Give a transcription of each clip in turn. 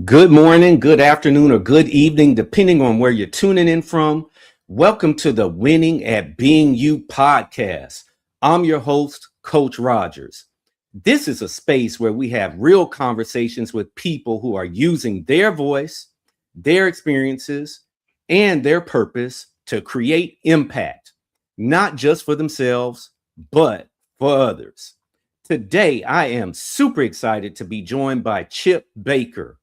Good morning, good afternoon, or good evening, depending on where you're tuning in from. Welcome to the Winning at Being You podcast. I'm your host, Coach Rogers. This is a space where we have real conversations with people who are using their voice, their experiences, and their purpose to create impact, not just for themselves, but for others. Today, I am super excited to be joined by Chip Baker.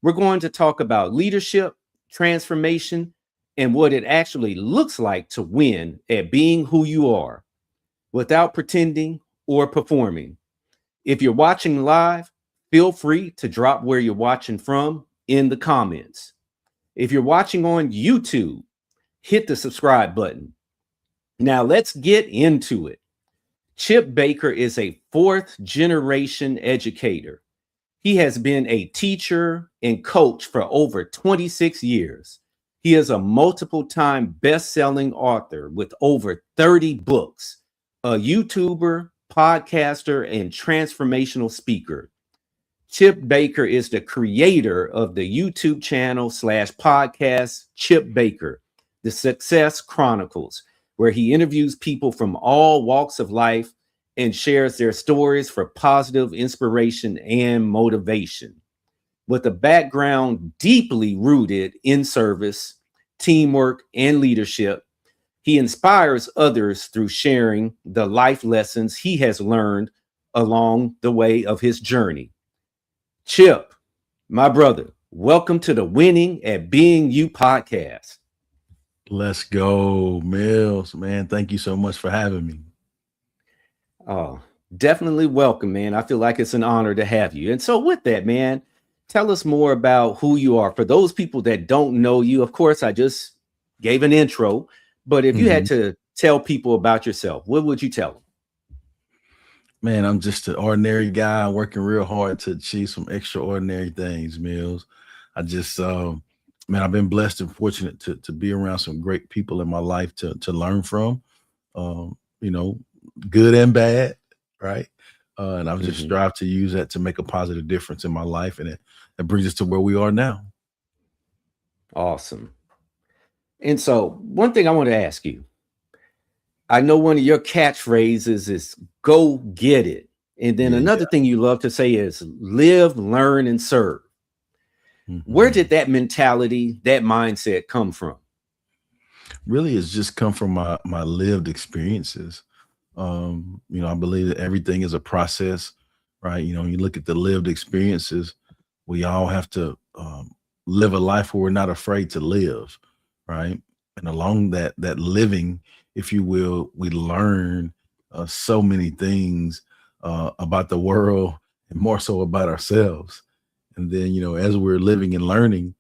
We're going to talk about leadership, transformation, and what it actually looks like to win at being who you are without pretending or performing. If you're watching live, feel free to drop where you're watching from in the comments. If you're watching on YouTube, hit the subscribe button. Now let's get into it. Chip Baker is a fourth generation educator. He has been a teacher and coach for over 26 years. He is a multiple-time best-selling author with over 30 books, a YouTuber, podcaster, and transformational speaker. Chip Baker is the creator of the YouTube channel / podcast Chip Baker, The Success Chronicles, where he interviews people from all walks of life and shares their stories for positive inspiration and motivation. With a background deeply rooted in service, teamwork, and leadership, he inspires others through sharing the life lessons he has learned along the way of his journey. Chip, my brother, welcome to the Winning at Being You podcast. Let's go, Mills. Man, thank you so much for having me. Oh, definitely welcome, man. I feel like it's an honor to have you. And so with that, man, tell us more about who you are. For those people that don't know you, of course, I just gave an intro, but if you had to tell people about yourself, what would you tell them? Man, I'm just an ordinary guy working real hard to achieve some extraordinary things, Mills. I just, man, I've been blessed and fortunate to be around some great people in my life to learn from, you know, good and bad, right? And I've just strived to use that to make a positive difference in my life. And it brings us to where we are now. Awesome. And so one thing I want to ask you, I know one of your catchphrases is go get it. And then another thing you love to say is live, learn, and serve. Where did that mentality, that mindset come from? Really, it's just come from my lived experiences. I believe that everything is a process, right? You look at the lived experiences, we all have to live a life where we're not afraid to live, right? And along that living, if you will, we learn so many things about the world and more so about ourselves. And then, as we're living and learning,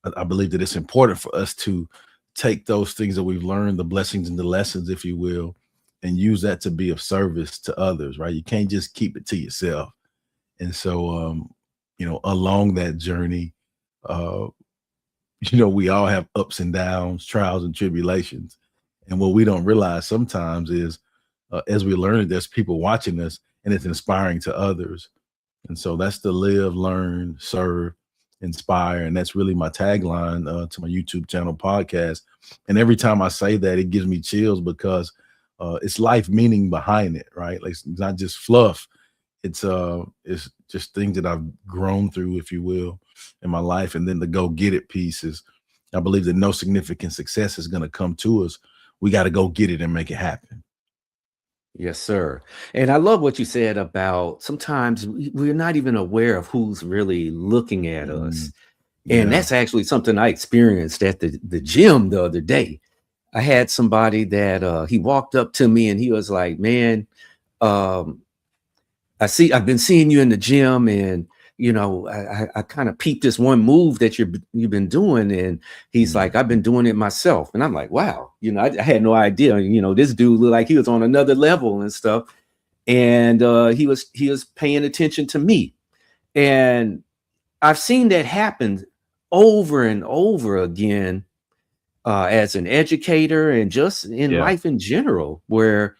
I believe that it's important for us to take those things that we've learned, the blessings and the lessons, if you will, and use that to be of service to others, right? You can't just keep it to yourself. And so, along that journey, we all have ups and downs, trials and tribulations. And what we don't realize sometimes is as we learn, there's people watching us and it's inspiring to others. And so that's the live, learn, serve, inspire. And that's really my tagline to my YouTube channel podcast. And every time I say that, it gives me chills because it's life meaning behind it, right? Like it's not just fluff. It's just things that I've grown through, if you will, in my life. And then the go get it piece is, I believe that no significant success is going to come to us. We got to go get it and make it happen. Yes, sir. And I love what you said about sometimes we're not even aware of who's really looking at us. And that's actually something I experienced at the gym the other day. I had somebody that he walked up to me and he was like, man, I've been seeing you in the gym and I kind of peeped this one move that you've been doing. And he's like, I've been doing it myself. And I'm like, wow, I had no idea, this dude looked like he was on another level and stuff. And he was paying attention to me. And I've seen that happen over and over again as an educator and just in life in general, where,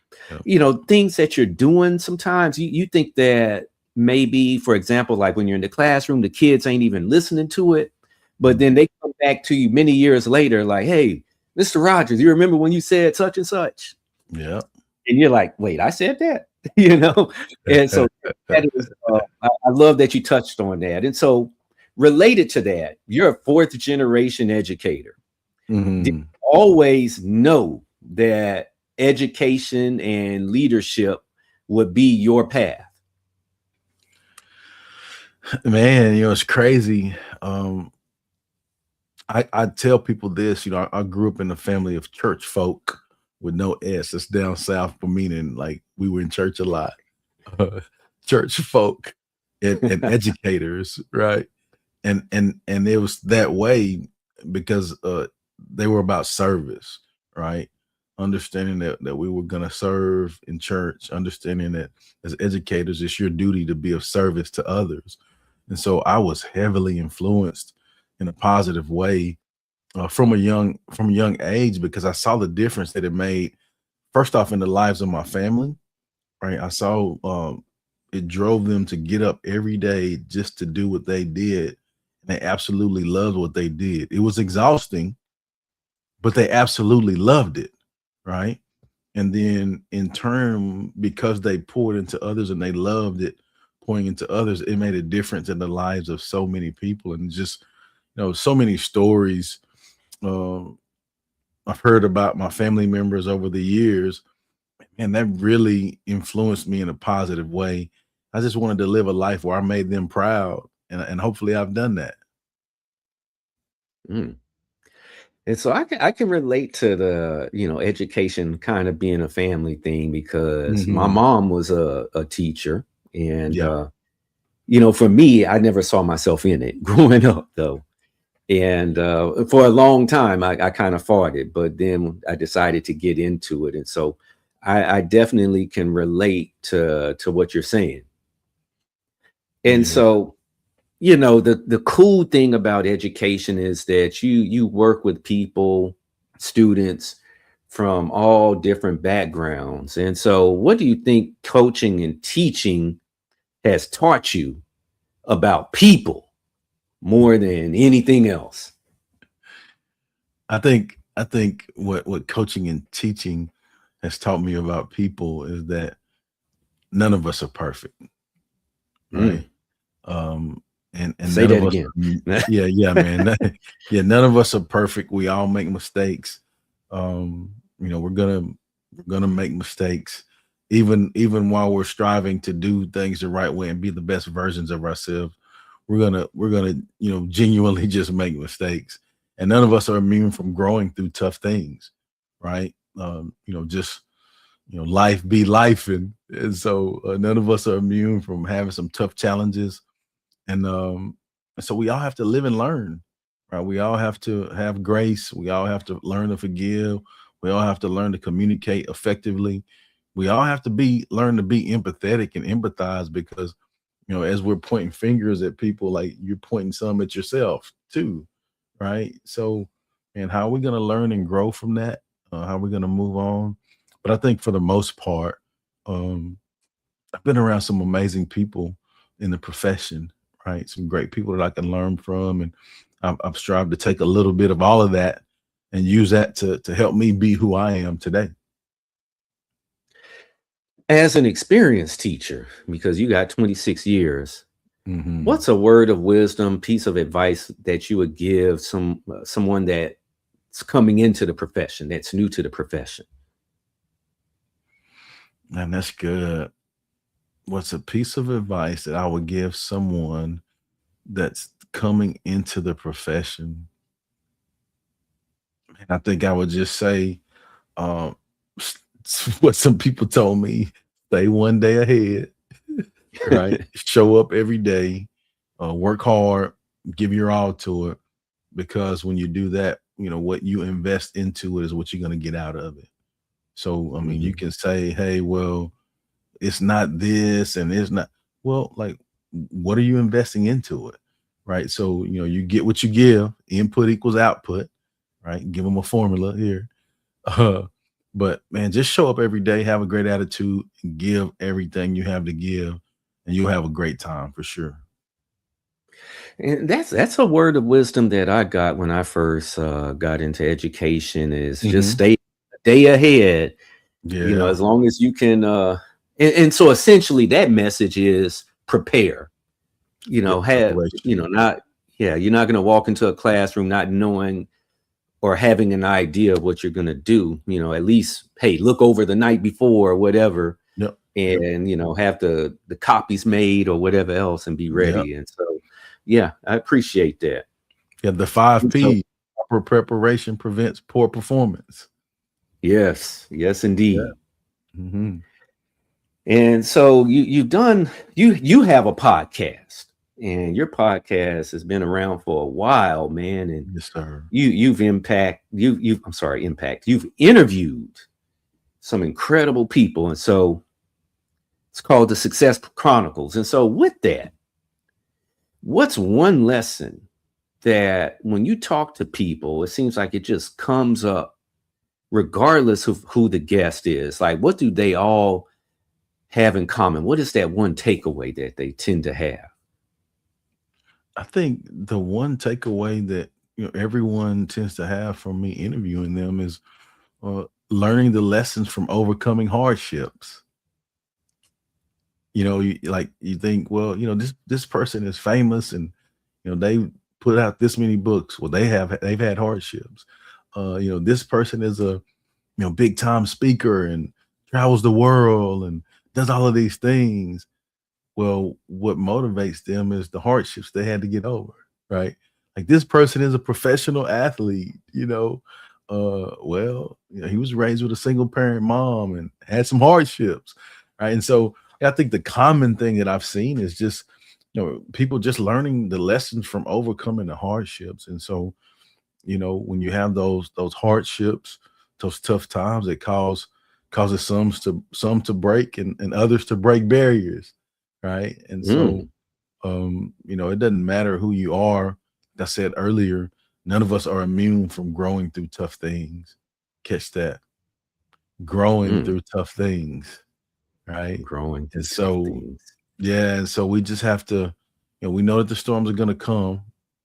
things that you're doing, sometimes you think that maybe, for example, like when you're in the classroom, the kids ain't even listening to it, but Mm. then they come back to you many years later, like, hey, Mr. Rogers, you remember when you said such and such? Yeah. And you're like, wait, I said that, you know? And so that is, I love that you touched on that. And so, related to that, you're a fourth generation educator. Did Mhm. you always know that education and leadership would be your path? Man, it's crazy. I tell people this, I grew up in a family of church folk with no S. It's down south for meaning like we were in church a lot. Church folk and educators, right? And it was that way because they were about service, right? Understanding that we were gonna serve in church, understanding that as educators, it's your duty to be of service to others. And so I was heavily influenced in a positive way from a young age because I saw the difference that it made. First off, in the lives of my family, right? I saw it drove them to get up every day just to do what they did. They absolutely loved what they did. It was exhausting, but they absolutely loved it, right? And then in turn, because they poured into others and they loved it, pouring into others, it made a difference in the lives of so many people. And just so many stories um, I've heard about my family members over the years, and that really influenced me in a positive way. I just wanted to live a life where I made them proud, and hopefully I've done that. Mm. And so I can relate to the, education kind of being a family thing because my Mhm. mom was a teacher. And, Yeah. for me, I never saw myself in it growing up, though. And for a long time, I kind of fought it, but then I decided to get into it. And so I definitely can relate to what you're saying. And Yeah. so, the cool thing about education is that you work with people, students from all different backgrounds. And so what do you think coaching and teaching has taught you about people more than anything else? I think what coaching and teaching has taught me about people is that none of us are perfect, Mm, right? And say none of that us again. yeah, man. Yeah, none of us are perfect. We all make mistakes. We're gonna make mistakes even while we're striving to do things the right way and be the best versions of ourselves. We're gonna genuinely just make mistakes, and none of us are immune from growing through tough things, right? Just life be life, and so none of us are immune from having some tough challenges, and so we all have to live and learn, right? We all have to have grace. We all have to learn to forgive. We all have to learn to communicate effectively. We all have to be learn to be empathetic and empathize because as we're pointing fingers at people, like you're pointing some at yourself too, right? So, and how are we going to learn and grow from that? How are we going to move on? But I think for the most part, um, I've been around some amazing people in the profession, right? Some great people that I can learn from, and I've strived to take a little bit of all of that and use that to help me be who I am today. As an experienced teacher, because you got 26 years, Hmm. what's a word of wisdom, piece of advice that you would give someone that's coming into the profession, that's new to the profession? And that's good. What's a piece of advice that I would give someone that's coming into the profession? And I think I would just say, um, what some people told me: stay one day ahead, right? Show up every day, work hard, give your all to it, because when you do that, what you invest into it is what you're going to get out of it. So, I mean, you Mhm. can say, hey, well, it's not this and it's not, well, like, what are you investing into it? Right. So, you get what you give, input equals output, right? Give them a formula here. Uh, but man, just show up every day, have a great attitude, and give everything you have to give. and you'll have a great time for sure. And that's a word of wisdom that I got when I first got into education is just Hmm. stay a day ahead. You know, Yeah. as long as you can. And so essentially, that message is prepare. You know, Yep. have Preparation. you know not yeah. You're not going to walk into a classroom not knowing or having an idea of what you're going to do. You know, at least hey, look over the night before or whatever, Yep. Yep. and have the copies made or whatever else and be Yep. ready. And so, yeah, I appreciate that. Yeah. The five And so, P. Proper preparation prevents poor performance. yes, yes, Yeah. indeed. Hmm. And so you have a podcast, and your podcast has been around for a while, man. And Yes, sir. you've interviewed some incredible people, and so it's called the Success Chronicles. And so with that, what's one lesson that when you talk to people, it seems like it just comes up regardless of who the guest is? Like, what do they all have in common? What is that one takeaway that they tend to have? I think the one takeaway that everyone tends to have from me interviewing them is learning the lessons from overcoming hardships. You think, well, this person is famous, and they put out this many books. Well, they've had hardships. This person is a big time speaker and travels the world and does all of these things. Well, what motivates them is the hardships they had to get over, right? Like, this person is a professional athlete, well, he was raised with a single parent mom and had some hardships, right? And so I think the common thing that I've seen is just, people just learning the lessons from overcoming the hardships. And so, when you have those hardships, those tough times, it causes some to break, and others to break barriers, right? And so, Mm, it doesn't matter who you are. Like I said earlier, none of us are immune from growing through tough things. Catch that. Growing mm, through tough things, right? growing And through tough so, things. yeah, and so we just have to, we know that the storms are going to come,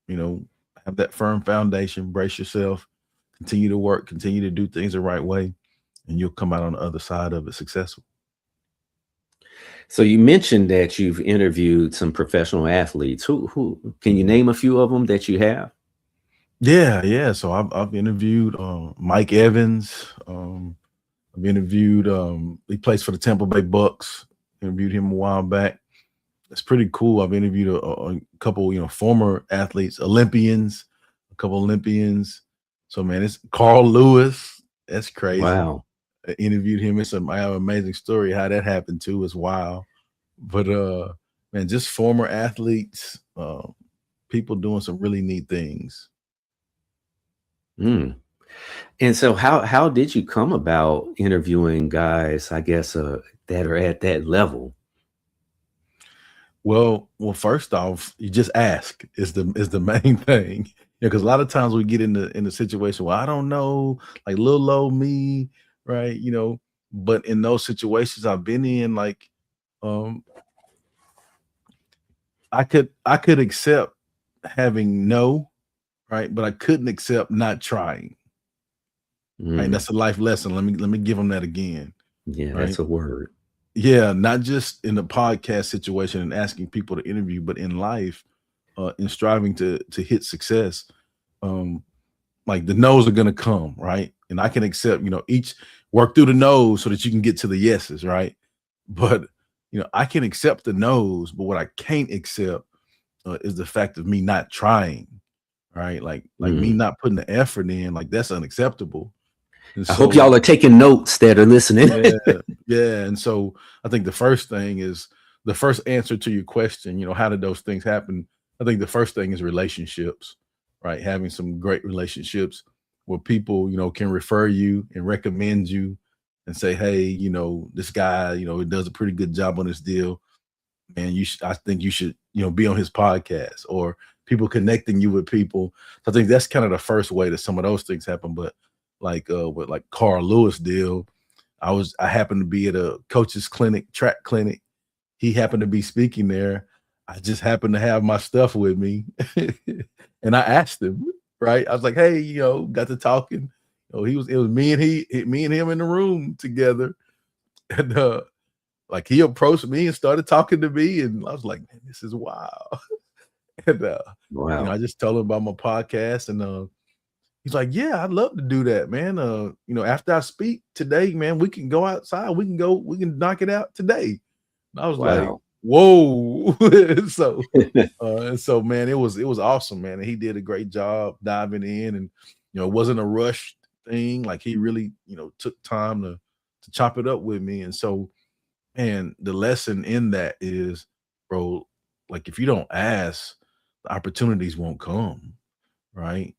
you know, have that firm foundation, brace yourself, continue to work, continue to do things the right way, and you'll come out on the other side of it successful. So you mentioned that you've interviewed some professional athletes. Who can you Mhm. name a few of them that you have? Yeah, yeah. So I've interviewed Mike Evans. I've interviewed he plays for the Tampa Bay Bucks. Interviewed him a while back. It's pretty cool. I've interviewed a couple, former athletes, Olympians, a couple Olympians. So man, it's Carl Lewis. That's crazy. Wow. I interviewed him. I have an amazing story how that happened too. It's wild. But man, just former athletes, people doing some really neat things. Mm. And so how did you come about interviewing guys, I guess, that are at that level? Well, first off, you just ask is the main thing. Because a lot of times we get in the situation, well, I don't know, like little old me, right? But in those situations I've been in, like, um, I could accept having no, right, but I couldn't accept not trying. Right, Mm. that's a life lesson. Let me give them that again. Yeah, Right, that's a word. yeah, not just in the podcast situation and asking people to interview, but in life, in striving to hit success. Um, like, the no's are gonna come, right? And I can accept, each work through the no's so that you can get to the yeses, right? But I can accept the no's, but what I can't accept is the fact of me not trying, right? Like me Mm. not putting the effort in, like, that's unacceptable. And I hope so, y'all are taking notes that are listening. yeah, yeah. And so I think the first thing is the first answer to your question, how did those things happen? I think the first thing is relationships, right? Having some great relationships where people, can refer you and recommend you and say, hey, this guy, does a pretty good job on this deal. Man, I think you should, be on his podcast, or people connecting you with people. So I think that's kind of the first way that some of those things happen. But like with like Carl Lewis deal, I happened to be at a coach's clinic, track clinic, he happened to be speaking there. I just happened to have my stuff with me. And I asked him, right? I was like, hey, got to talking. It was me and him in the room together. And like he approached me and started talking to me. And I was like, man, this is wild. And Wow. I just told him about my podcast, and he's like, yeah, I'd love to do that, man. After I speak today, man, we can go outside. We can knock it out today. And I was like, Wow. whoa. So man, it was awesome, man. And he did a great job diving in, and it wasn't a rush thing. Like he really, took time to chop it up with me. And so, man, the lesson in that is, bro, like if you don't ask, the opportunities won't come, right?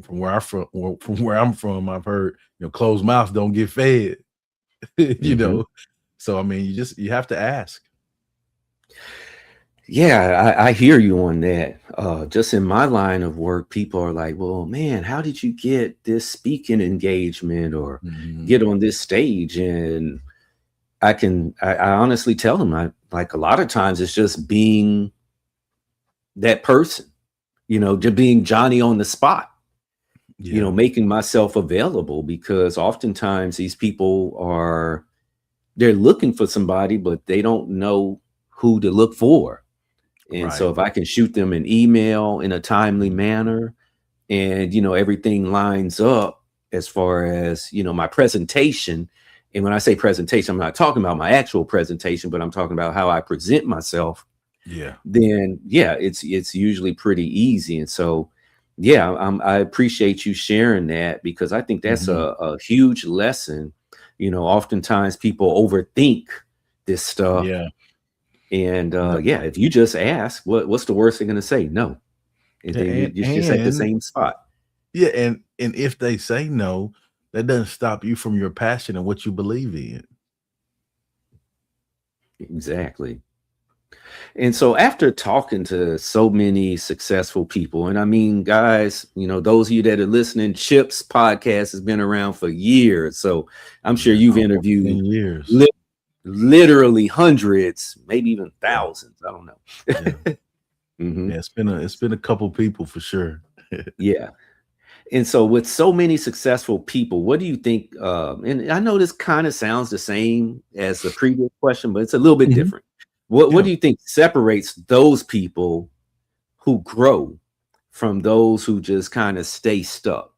From where I'm from, I've heard, closed mouths don't get fed. Mhm. So I mean, you have to ask. Yeah, I hear you on that. Just in my line of work, people are like, well, man, how did you get this speaking engagement or Mhm. get on this stage? And I honestly tell them, I like a lot of times it's just being that person, just being Johnny on the spot, Yeah, making myself available, because oftentimes these people they're looking for somebody, but they don't know who to look for. And right. so if I can shoot them an email in a timely Mhm. manner, and everything lines up as far as my presentation. And when I say presentation, I'm not talking about my actual presentation, but I'm talking about how I present myself. Yeah. Then yeah, it's usually pretty easy. And so yeah, I appreciate you sharing that, because I think that's Mhm. a huge lesson. Oftentimes people overthink this stuff, Yeah. and Yep. yeah, if you just ask, what's the worst they're going to say? No. And Yeah, then and you're just at the and same spot. yeah, and if they say no, that doesn't stop you from your passion and what you believe in. Exactly. And so after talking to so many successful people, and I mean, guys, those of you that are listening, Chip's podcast has been around for years. So I'm sure Yeah, you've almost interviewed 10 years. li- literally hundreds, maybe even Yeah, thousands. I don't yeah. know. Hmm. Yeah, it's been a couple people for sure. Yeah. And so with so many successful people, what do you think? And I know this kind of sounds the same as the previous question, but it's a little bit Mhm. different. What Yeah. do you think separates those people who grow from those who just kind of stay stuck?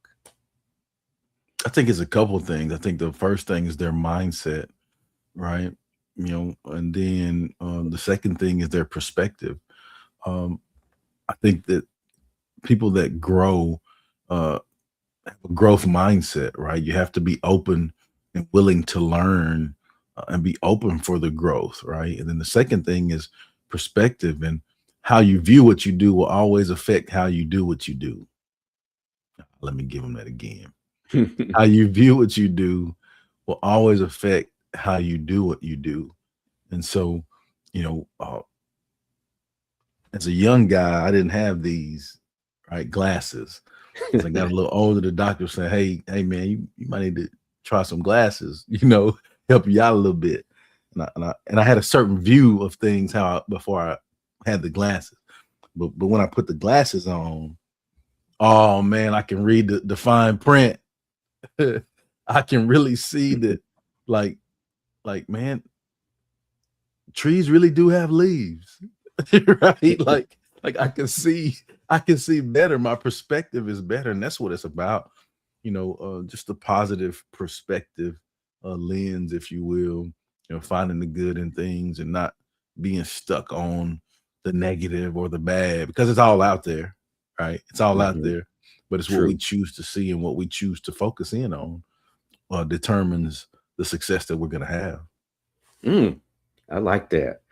I think it's a couple of things. I think the first thing is their mindset, right? And then the second thing is their perspective. Um, I think that people that grow uh, have a growth mindset, right? You have to be open and willing to learn and be open for the growth, right? And then the second thing is perspective, and how you view what you do will always affect how you do what you do. Let me give them that again. How you view what you do will always affect how you do what you do. And so, you know, uh, as a young guy, I didn't have these right glasses. As I got a little older, the doctor said, "Hey, man, you might need to try some glasses. Help you out a little bit." And I had a certain view of things before I had the glasses, but when I put the glasses on, oh man, I can read the fine print. I can really see that, like man, trees really do have leaves, right? Like I can see better. My perspective is better, and that's what it's about. Just a positive perspective, lens, if you will. Finding the good in things and not being stuck on the negative or the bad, because it's all out there, right? It's all out Mhm. there, but it's what we True. choose to see and what we choose to focus in on determines the success that we're going to have. Mm, I like that.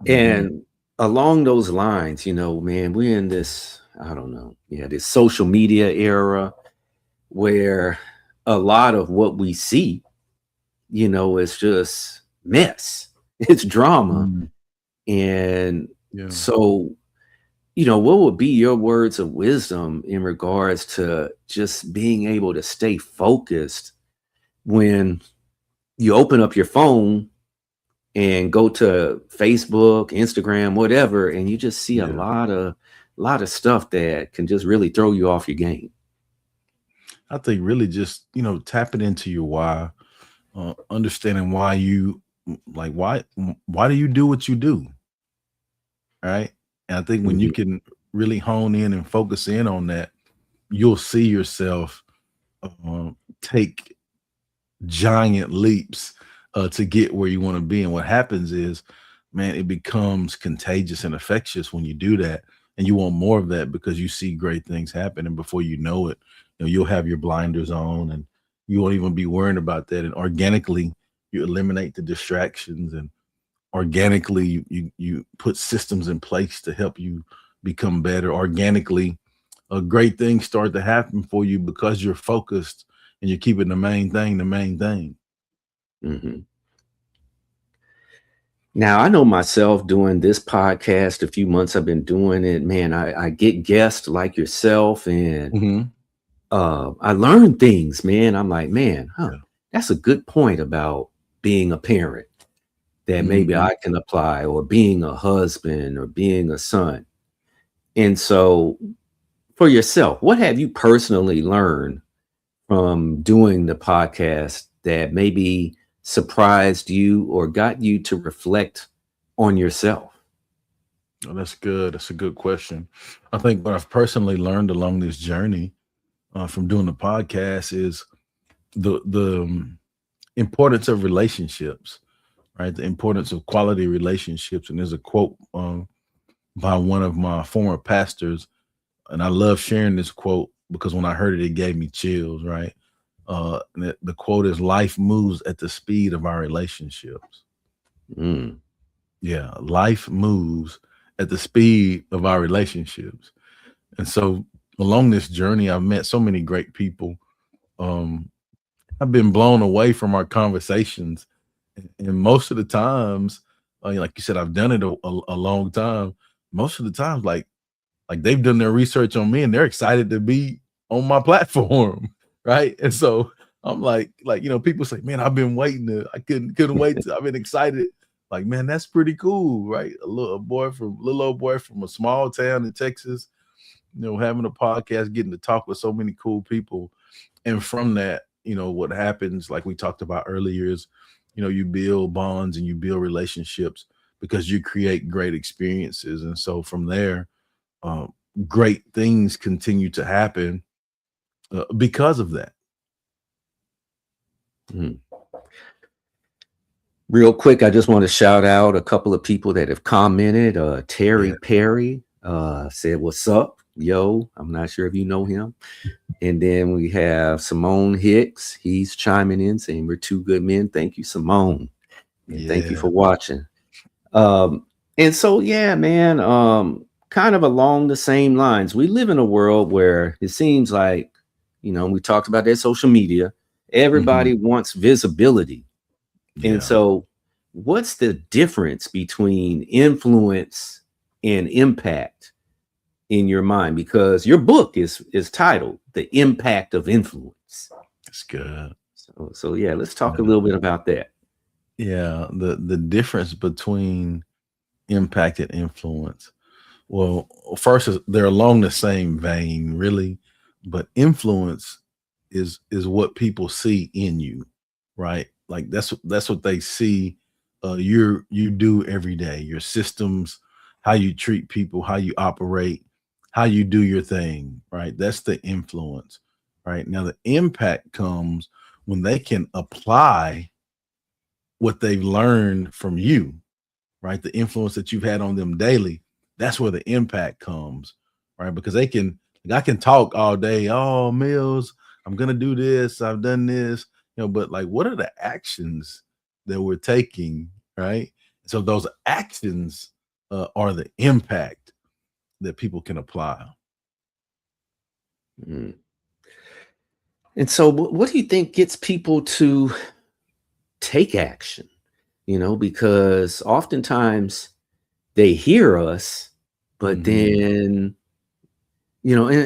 Mhm. And along those lines, man, we're in this, I don't know, yeah, this social media era where a lot of what we see, is just mess. It's drama. Mm, And yeah. so, what would be your words of wisdom in regards to just being able to stay focused when you open up your phone and go to Facebook, Instagram, whatever, and you just see a Yeah. lot of stuff that can just really throw you off your game. I think really just, tapping into your why, understanding why you like why do you do what you do, right? And I think when you Mhm. can really hone in and focus in on that, you'll see yourself take giant leaps to get where you want to be. And what happens is, man, it becomes contagious and infectious when you do that. And you want more of that because you see great things happen. And before you know it, you'll have your blinders on and you won't even be worrying about that. And organically, you eliminate the distractions and organically you put systems in place to help you become better. Organically, great things start to happen for you because you're focused and you're keeping the main thing the main thing. Mhm. Now, I know myself doing this podcast a few months I've been doing it, man, I get guests like yourself and Mhm. I learn things, man. I'm like, man, Yeah. that's a good point about being a parent that maybe Mhm. I can apply, or being a husband or being a son. And so for yourself, what have you personally learned from doing the podcast that maybe surprised you or got you to reflect on yourself? Oh, that's good. That's a good question. I think what I've personally learned along this journey from doing the podcast is the importance of relationships, right? The importance of quality relationships. And there's a quote by one of my former pastors, and I love sharing this quote because when I heard it, it gave me chills, right? And the quote is, "Life moves at the speed of our relationships." Mm, Yeah, life moves at the speed of our relationships. And so along this journey, I've met so many great people. Um, I've been blown away from our conversations. And most of the times, like you said, I've done it a long time. Most of the times, like they've done their research on me and they're excited to be on my platform, right? And so I'm like people say, "Man, I've been waiting to, I couldn't wait to, I've been excited." Like, man, that's pretty cool, right? Little old boy from a small town in Texas, having a podcast, getting to talk with so many cool people. And from that, what happens, like we talked about earlier, is, you build bonds and you build relationships because you create great experiences. And so from there, um, great things continue to happen because of that. mm. Real quick, I just want to shout out a couple of people that have commented. Yeah. Terry Perry said, "What's up, yo?" I'm not sure if you know him. And then we have Simone Hicks. He's chiming in saying, "We're two good men." Thank you, Simone. And thank you Yeah. for watching. Um, and so, yeah, man, kind of along the same lines, we live in a world where it seems like, we talked about that social media, Mhm. everybody wants visibility. And Yeah. so, what's the difference between influence and impact in your mind? Because your book is titled "The Impact of Influence." It's good. So yeah, let's talk a Yeah. little bit about that. Yeah. The difference between impact and influence. Well, first is they're along the same vein, really, but influence is what people see in you, right? Like that's what they see you do every day, your systems, how you treat people, how you operate, how you do your thing, right? That's the influence. Right? Now the impact comes when they can apply what they've learned from you, right? The influence that you've had on them daily, that's where the impact comes, right? Because I can talk all day, "Oh, Mills, I'm gonna do this, I've done this," but like, what are the actions that we're taking, right? So those actions are the impact that people can apply. Mm. And so, what do you think gets people to take action? Because oftentimes they hear us, but Mhm. then,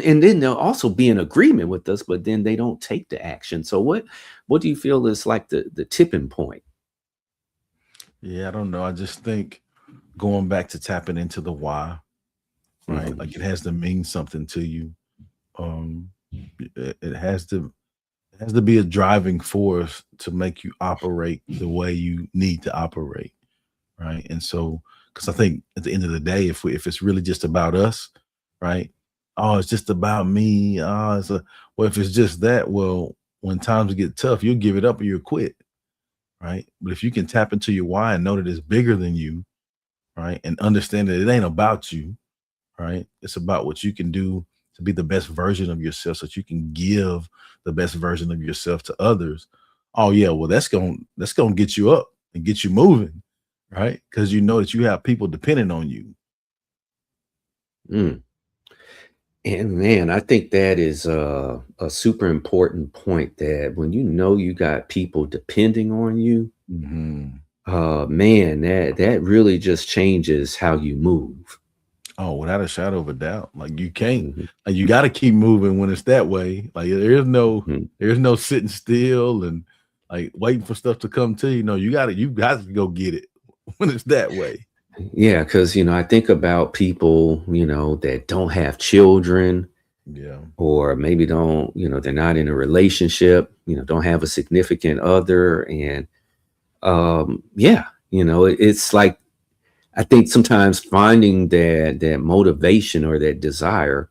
and then they'll also be in agreement with us, but then they don't take the action. So what do you feel is like the tipping point? Yeah, I don't know. I just think going back to tapping into the why, right? Mhm. Like it has to mean something to you. Um, it has to be a driving force to make you operate the way you need to operate, right? And so, because I think at the end of the day, if it's really just about us, right? Oh, it's just about me. Well, if it's just that, well, when times get tough, you'll give it up or you'll quit, right? But if you can tap into your why and know that it's bigger than you, right, and understand that it ain't about you, right? It's about what you can do to be the best version of yourself so that you can give the best version of yourself to others. Oh yeah, well that's gonna get you up and get you moving, right? Because you know that you have people depending on you. Mm. And man, I think that is a super important point that when you know you got people depending on you, Hmm. man, that really just changes how you move. Oh, without a shadow of a doubt. Like you can't, Mhm, like you got to keep moving when it's that way. Like mhm. there's no sitting still and like waiting for stuff to come to you. No, you got to go get it when it's that way. Yeah, because I think about people, that don't have children Yeah. or maybe don't, they're not in a relationship, don't have a significant other. And yeah, it's like I think sometimes finding that motivation or that desire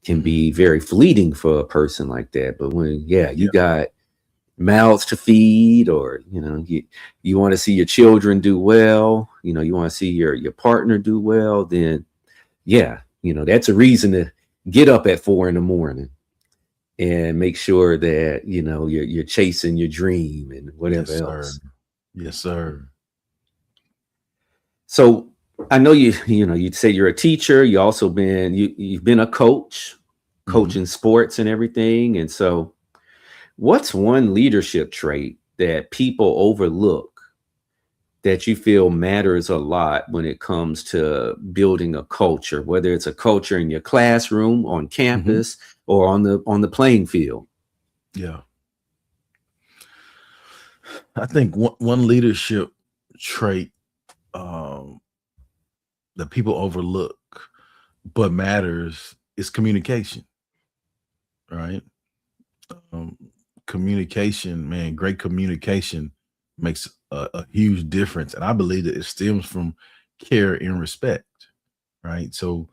can Hmm. be very fleeting for a person like that. But when, yeah, you Yeah. got mouths to feed, or you want to see your children do well, you want to see your partner do well, then yeah, that's a reason to get up at 4 in the morning and make sure that you're chasing your dream and Yes, whatever sir. else. Yes, sir. So I know you'd say you're a teacher. You've been a coach, Hmm. coaching sports and everything. And so what's one leadership trait that people overlook that you feel matters a lot when it comes to building a culture, whether it's a culture in your classroom, on Hmm. campus, or on the playing field? Yeah. I think one leadership trait um, that people overlook but matters is communication, right? Um, Communication, man, great communication makes a huge difference. And I believe that it stems from care and respect, right? So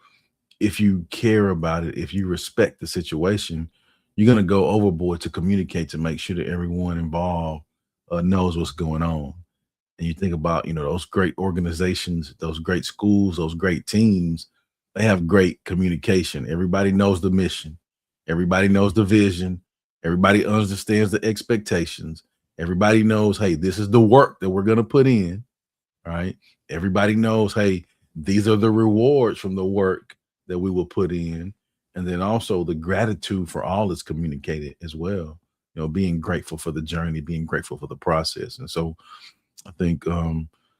if you care about it, if you respect the situation, you're going to go overboard to communicate to make sure that everyone involved knows what's going on. And you think about, those great organizations, those great schools, those great teams, they have great communication. Everybody knows the mission, everybody knows the vision, everybody understands the expectations, everybody knows, hey, this is the work that we're going to put in, right? Everybody knows, hey, these are the rewards from the work that we will put in. And then also the gratitude for all is communicated as well. Being grateful for the journey, being grateful for the process. And so I think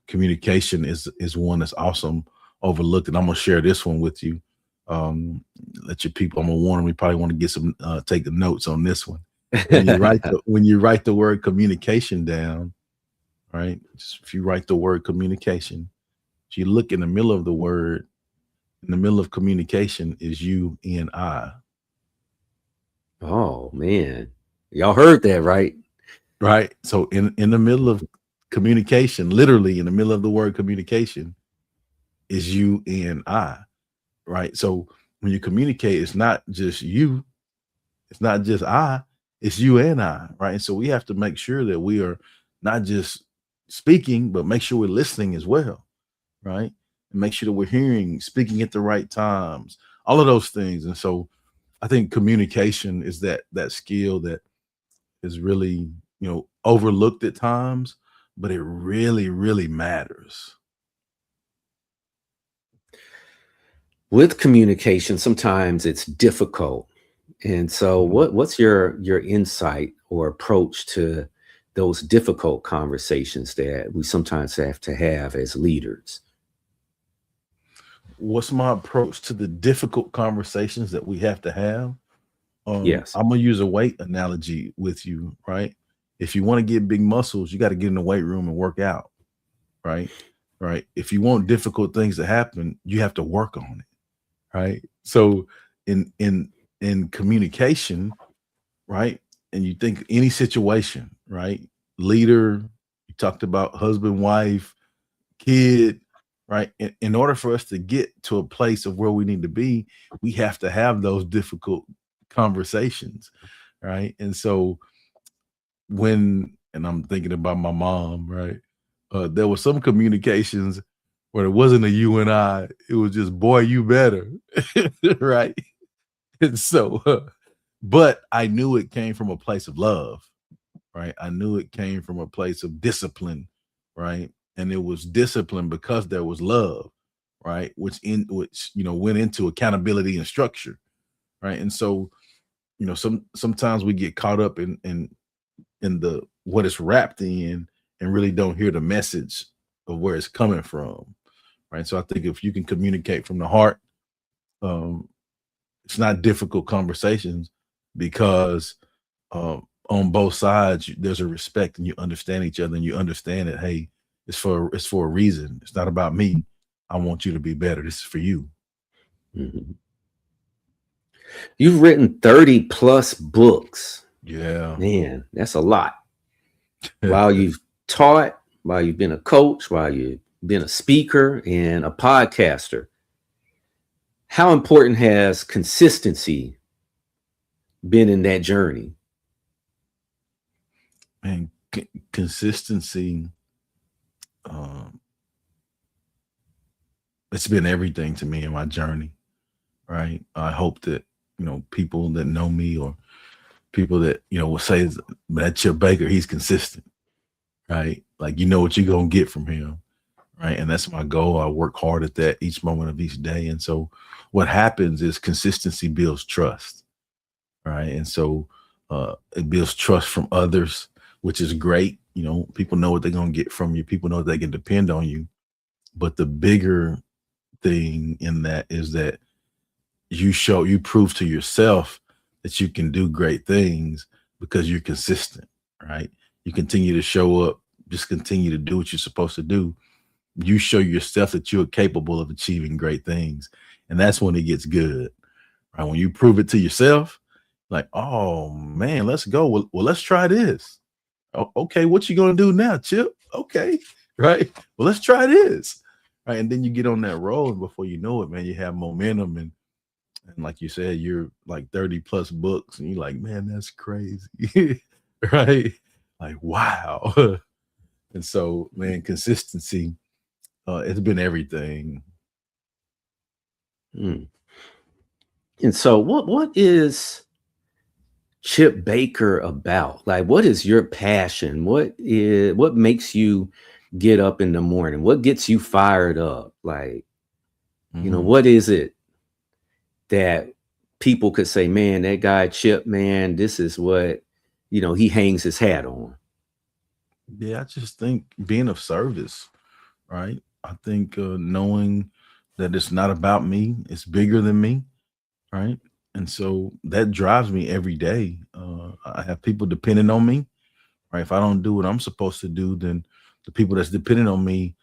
communication is one that's awesome overlooked. And I'm gonna share this one with you. Um, let your people. I'm gonna warn them. We probably want to get some take the notes on this one. When you write the word communication down, right? Just if you write the word communication, if you look in the middle of the word, in the middle of communication is you and I, Oh man, y'all heard that, right? right? So in the middle of communication, literally in the middle of the word communication is you and I, right? So when you communicate, it's not just you, it's not just I, it's you and I, right? And so we have to make sure that we are not just speaking, but make sure we're listening as well, right? And make sure that we're hearing, speaking at the right times, all of those things. And so I think communication is that skill that is really, overlooked at times, but it really, really matters. With communication, sometimes it's difficult. And so Mhm. what's your insight or approach to those difficult conversations that we sometimes have to have as leaders? What's my approach to the difficult conversations that we have to have? Yes. I'm gonna use a weight analogy with you, right? If you want to get big muscles, you got to get in the weight room and work out, right? Right. If you want difficult things to happen, you have to work on it, right? So in communication, right? And you think any situation, right? Leader, you talked about husband, wife, kid, right? In order for us to get to a place of where we need to be, we have to have those difficult conversations, right? And so and I'm thinking about my mom, right? There was some communications where it wasn't a you and I, it was just, boy, you better, right? And so, but I knew it came from a place of love, right? I knew it came from a place of discipline, right? And it was discipline because there was love, right? Which went into accountability and structure, right? And so, sometimes we get caught up in the what it's wrapped in and really don't hear the message of where it's coming from, right? So I think if you can communicate from the heart, um, it's not difficult conversations because on both sides there's a respect and you understand each other and you understand that, hey, it's for a reason. It's not about me. I want you to be better. This is for you. Mhm. You've written 30 plus books. Yeah. Man, that's a lot. While you've taught, while you've been a coach, while you've been a speaker and a podcaster, how important has consistency been in that journey? And consistency, um, it's been everything to me in my journey, right? I hope that people that know me or people that will say that Chip Baker, he's consistent, right? Like what you're gonna get from him, right? And that's my goal. I work hard at that each moment of each day. And so what happens is consistency builds trust, right? And so it builds trust from others, which is great. People know what they're gonna get from you. People know they can depend on you. But the bigger thing in that is that you prove to yourself that you can do great things because you're consistent, right? You continue to show up, just continue to do what you're supposed to do. You show yourself that you're capable of achieving great things. And that's when it gets good, right? When you prove it to yourself, like, oh man, let's go. Well, let's try this. Okay, what you gonna do now, Chip? Okay, right. Well, let's try this. Right. And then you get on that road, and before you know it, man, you have momentum and like you said, you're like 30 plus books, and you're like, man, that's crazy. Right? Like, wow. And so, man, consistency, it's been everything. Mm. And so what is Chip Baker about? Like, what is your passion? What makes you get up in the morning? What gets you fired up? Like, what is it that people could say, man, that guy Chip, man, this is what, he hangs his hat on? Yeah, I just think being of service, right? I think knowing that it's not about me, it's bigger than me, right? And so that drives me every day. I have people depending on me, right? If I don't do what I'm supposed to do, then the people that's depending on me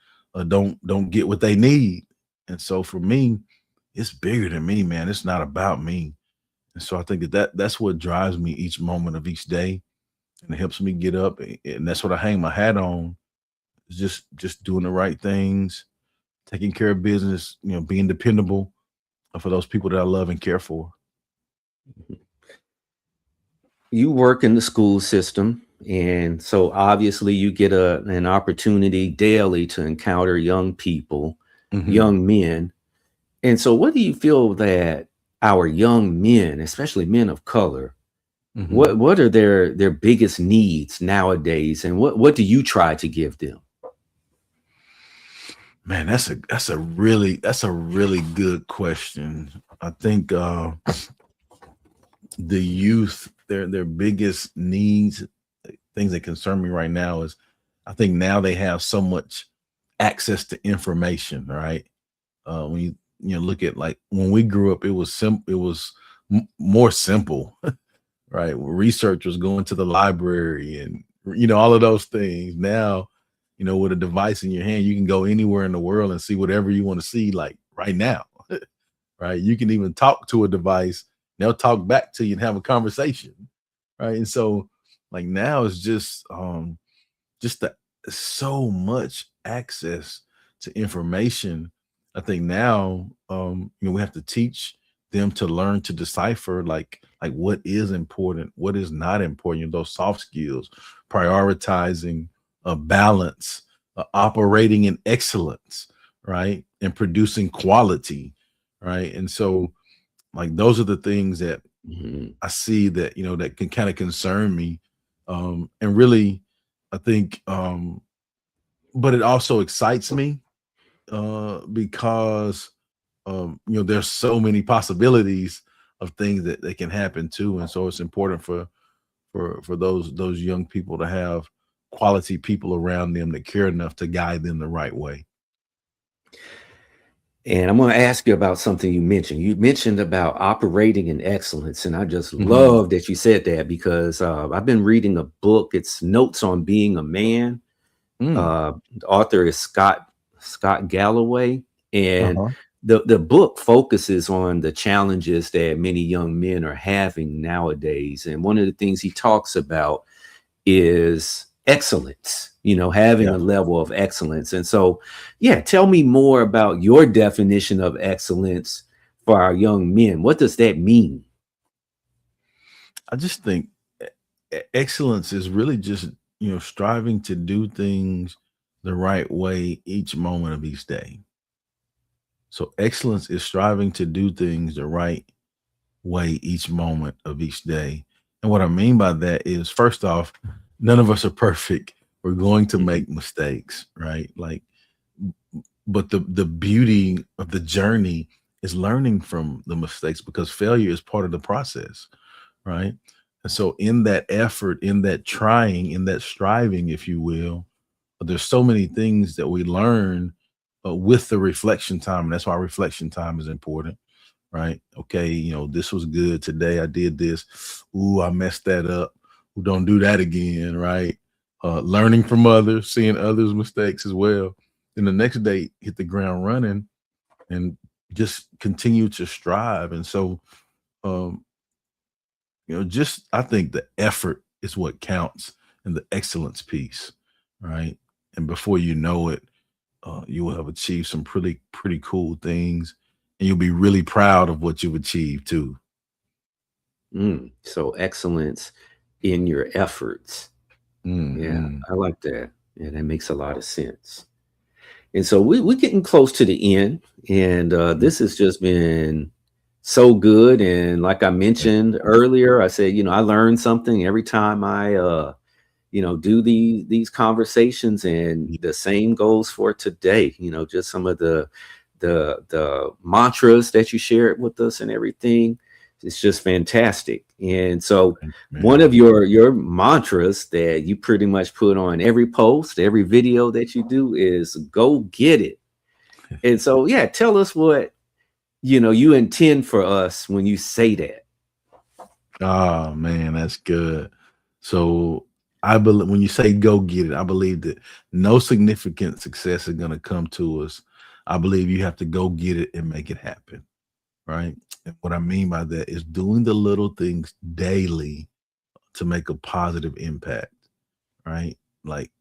don't get what they need. And so for me, it's bigger than me, man. It's not about me. And so I think that's what drives me each moment of each day, and it helps me get up. And that's what I hang my hat on. Is just doing the right things, taking care of business, being dependable for those people that I love and care for. You work in the school system, and so obviously you get an opportunity daily to encounter young people, Mhm. young men. And so what do you feel that our young men, especially men of color, Mhm. what are their biggest needs nowadays, and what do you try to give them? Man, that's a really good question. I think the youth, their biggest needs, things that concern me right now is, I think now they have so much access to information, right? When you look at, like, when we grew up, it was simple. It was more simple, right? Research was going to the library and all of those things. Now with a device in your hand, you can go anywhere in the world and see whatever you want to see, like right now. Right? You can even talk to a device, they'll talk back to you and have a conversation. Right? And so like now it's just the so much access to information. I think now we have to teach them to learn to decipher like what is important, what is not important, those soft skills, prioritizing a balance, operating in excellence, right? And producing quality, right? And so like those are the things that Mhm. I see that that can kind of concern me. And really I think but it also excites me because there's so many possibilities of things that they can happen too. And so it's important for those young people to have quality people around them that care enough to guide them the right way. And I'm going to ask you about something you mentioned. You mentioned about operating in excellence, and I just Hmm. love that you said that because I've been reading a book. It's Notes on Being a Man. Mm. The author is Scott Galloway, and Uh-huh. the book focuses on the challenges that many young men are having nowadays. And one of the things he talks about is excellence, having Yeah. a level of excellence. And so, yeah, tell me more about your definition of excellence for our young men. What does that mean? I just think excellence is really just striving to do things the right way each moment of each day. So excellence is striving to do things the right way each moment of each day. And what I mean by that is, first off, none of us are perfect. We're going to Mhm. make mistakes, right? Like, but the beauty of the journey is learning from the mistakes, because failure is part of the process, right? And so in that effort, in that trying, in that striving, if you will, there's so many things that we learn with the reflection time. And that's why reflection time is important, right? Okay, this was good today. I did this. Ooh, I messed that up. Ooh, don't do that again, right? Learning from others, seeing others' mistakes as well. Then the next day, hit the ground running and just continue to strive. And so, um, just I think the effort is what counts, and the excellence piece, right? And before you know it, you will have achieved some pretty cool things, and you'll be really proud of what you've achieved too. So excellence in your efforts. Yeah, Hmm. I like that. Yeah, that makes a lot of sense. And so we're getting close to the end, and this has just been so good. And like I Yeah. mentioned earlier, I said, I learn something every time I, do these conversations, and Yeah. the same goes for today. Just some of the mantras that you shared with us and everything. It's just fantastic. And so Thank you, one of man. your mantras that you pretty much put on every post, every video that you do is go get it. And so yeah, tell us what you intend for us when you say that. Oh man, that's good. So I believe when you say go get it, I believe that no significant success is going to come to us. I believe you have to go get it and make it happen, right? And what I mean by that is doing the little things daily to make a positive impact, right? Like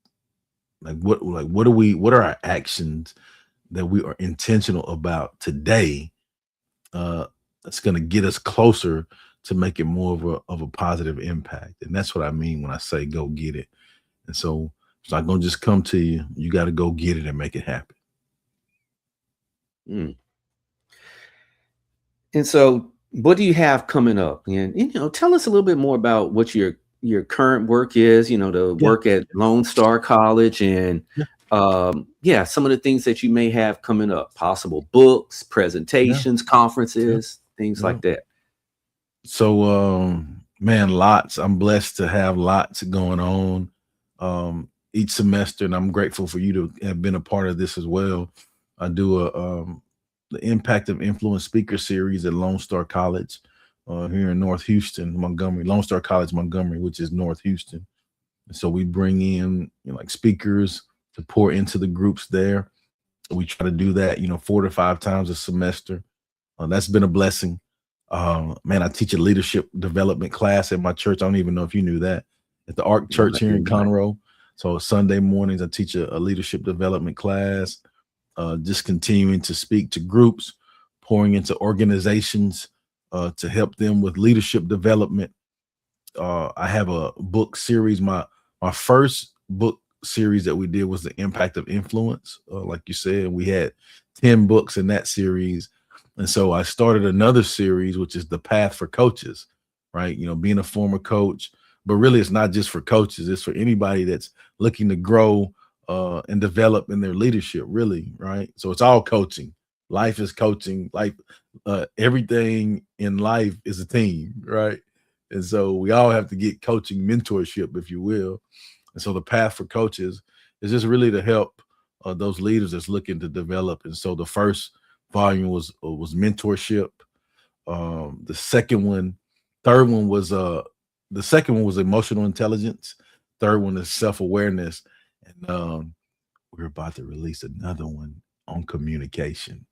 what are our actions that we are intentional about today uh that's going to get us closer to making more of a positive impact. And that's what I mean when I say go get it. And so it's not going to just come to you. You got to go get it and make it happen. Mm. And so, what do you have coming up? And tell us a little bit more about what your current work is. The Yeah. work at Lone Star College, and Yeah. yeah, some of the things that you may have coming up, possible books, Yeah. presentations, Yeah. conferences, things Yeah. like that. So man, lots. I'm blessed to have lots going on each semester, and I'm grateful for you to have been a part of this as well. I do a the Impact of Influence speaker series at Lone Star College here in North Houston, Montgomery, Lone Star College, Montgomery, which is North Houston. And so we bring in like speakers to pour into the groups there. We try to do that, 4 to 5 times a semester. That's been a blessing. Man, I teach a leadership development class at my church. I don't even know if you knew that, at the Ark No, I Church here in did not. Conroe. So Sunday mornings, I teach a leadership development class. Just continuing to speak to groups, pouring into organizations to help them with leadership development. I have a book series. My first book series that we did was The Impact of Influence. Like you said, we had 10 books in that series. And so I started another series, which is The Path for Coaches, right? Being a former coach, but really it's not just for coaches. It's for anybody that's looking to grow and develop in their leadership, really, right? So it's all coaching. Life is coaching. Life, everything in life is a team, right? And so we all have to get coaching mentorship, if you will. And so the path for coaches is just really to help those leaders that's looking to develop. And so the first volume was mentorship. The second one was emotional intelligence. Third one is self-awareness. And we're about to release another one on communication.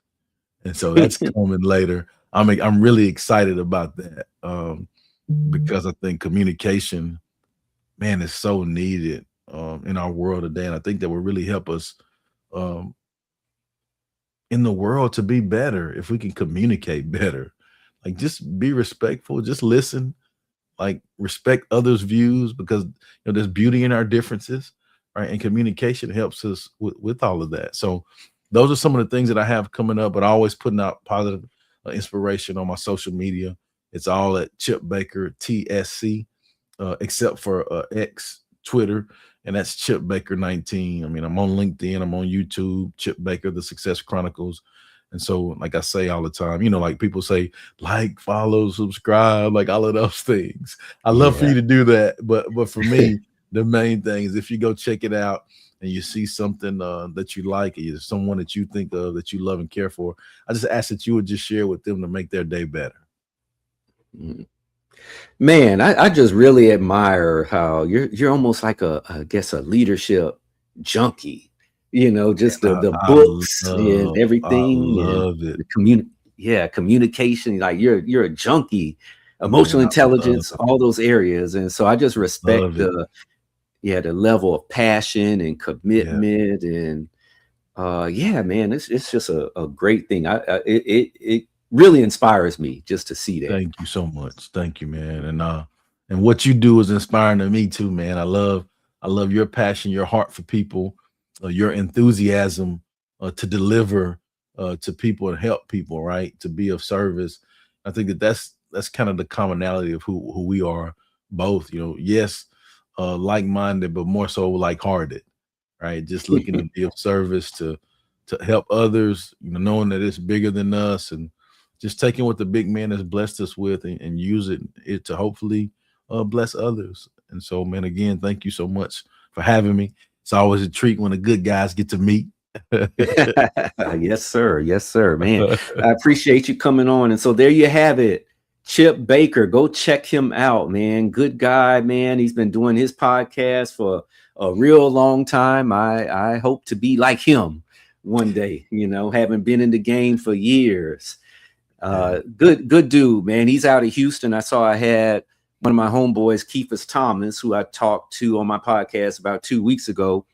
And so that's coming later. I'm really excited about that. Because I think communication, man, is so needed in our world today. And I think that will really help us um, in the world to be better if we can communicate better. Like, just be respectful, just listen, like respect others' views, because there's beauty in our differences, right? And communication helps us with all of that. So those are some of the things that I have coming up, but always putting out positive inspiration on my social media. It's all at Chip Baker TSC, except for X, Twitter, and that's Chip Baker 19. I mean, I'm on LinkedIn, I'm on YouTube, Chip Baker, The Success Chronicles. And so, like I say all the time, like people say, like, follow, subscribe, like all of those things. I love for Yeah. you to do that, but for me, the main thing is if you go check it out and you see something that you like, or someone that you think of that you love and care for, I just ask that you would just share with them to make their day better. Mm. Man, I just really admire how you're almost like I guess a leadership junkie, just the I books and I everything and love it. the communication. Like you're a junkie, Man, emotional I love intelligence, it. all those areas. And so I just respect Love it. the level of passion and Yeah. commitment. And yeah, man, it's just a great thing. It really inspires me just to see that. Thank you so much. Thank you, man. And what you do is inspiring to me too, man. I love your passion, your heart for people, your enthusiasm to deliver to people and help people, right? To be of service. I think that's kind of the commonality of who we are both, yes, like-minded, but more so like-hearted, right? Just looking to be of service to help others, knowing that it's bigger than us, and just taking what the big man has blessed us with and use it to hopefully bless others. And so, man, again, thank you so much for having me. It's always a treat when the good guys get to meet. Yes, sir. Yes, sir, man. I appreciate you coming on. And so there you have it. Chip Baker, go check him out, man. Good guy, man. He's been doing his podcast for a real long time. I hope to be like him one day, having been in the game for years. Good dude, man. He's out of Houston. I had one of my homeboys, Keithus Thomas, who I talked to on my podcast about 2 weeks ago.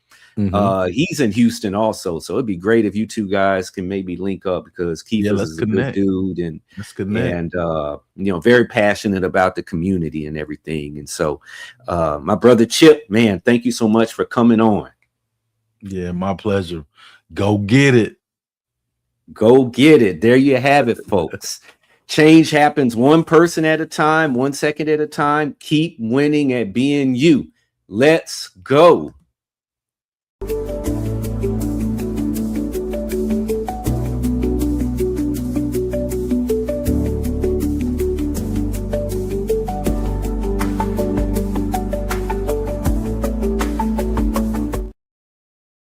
He's in Houston also, so it'd be great if you two guys can maybe link up, because Keithus is a good dude and very passionate about the community and everything. And so my brother Chip, man, thank you so much for coming on. Yeah, my pleasure. Go get it. Go get it. There you have it, folks. Change happens one person at a time, 1 second at a time. Keep winning at being you. Let's go.